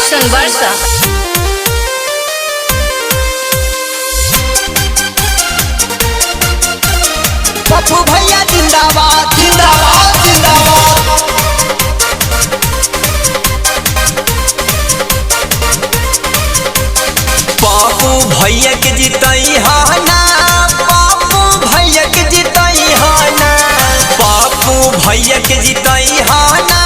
Production वर्षा। पप्पू भैया जिंदाबाद जिंदाबाद जिंदाबाद। पप्पू भैया के जितई है ना, पप्पू भैया के जितई है ना, पप्पू भैया के जितई है ना,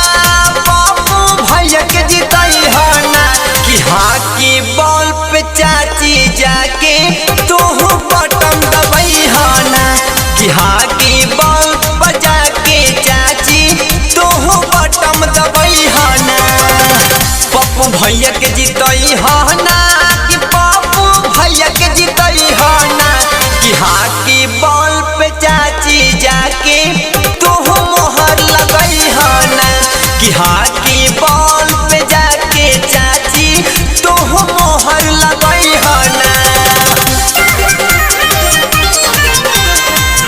पप्पू भैया के जितई है ना। कि हाँ की बॉल पे चाची जाके तू बटन दबाई है ना, कि हाँ की बॉल बजा के चाची तू बटन दबाई है ना। पप्पू भैया के जितई है ना, कि पप्पू भैया के जितई है ना। कि हाँ की बॉल पे चाची जाके तू मोहर लगई है ना, कि हाँ की बॉल पे जाके चाची तू मोहर लगई है ना।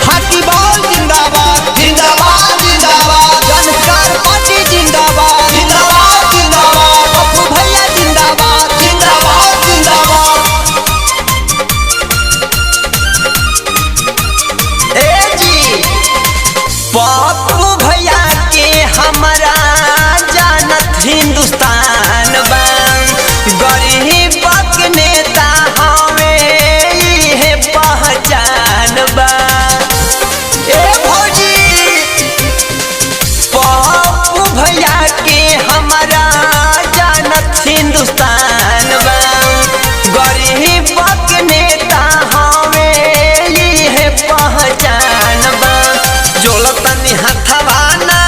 हाथी बॉल जिंदाबाद जिंदाबाद जिंदाबाद। जनकार पार्टी जिंदाबाद जिंदाबाद जिंदाबाद। पप्पू भैया जिंदाबाद जिंदाबाद जिंदाबाद। ए जी पप्पू भैया के हमारा जानत हिंदुस्तान बा, गरीब के नेता हमें ये पहचान बा। ए भौजी पप्पू भैया के हमारा जानत हिंदुस्तान बा, गरीब के नेता हमें ये पहचान बा। जोलतनी हथवा ना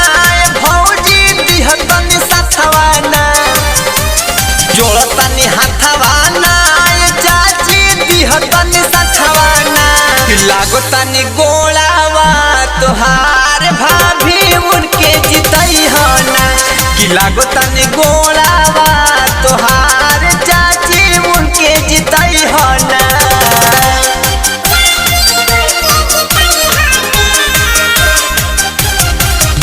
भौजी दिहतनी सथवा ना, जोड़तनी हथवा ना चाची दिहतनी सथवा ना। लागतनी गोलावा तोहार भाभी उनके जितई है ना, कि लागतनी गोलावा तोहार चाची उनके जितई है ना।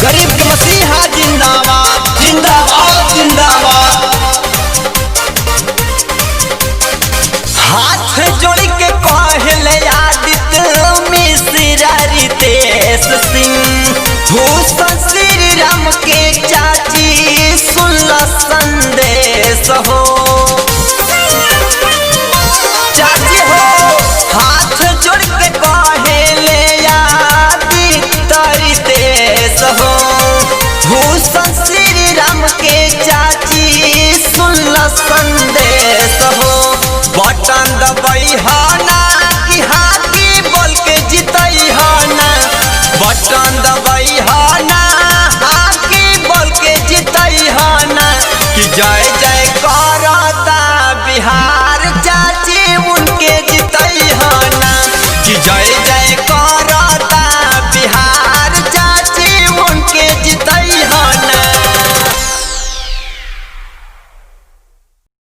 गरीब के मसीहा जिंदाबाद जिंदाबाद जिंदाबाद। हाथ जोड़ के कहले आदित्य मिश्रा रितेश सिंह, भूषण श्री राम के चाची सुन संदेश हो। चाची हो हाथ जोड़ के कहले आदित्य रितेश हो, भूषण श्री राम के चाची सुन संदेश हो। बटन दबाई है ना, कि हाँ की बोल के जितई है ना, बटन दबाई है ना, हाँ की बोल के जितई है ना। कि जय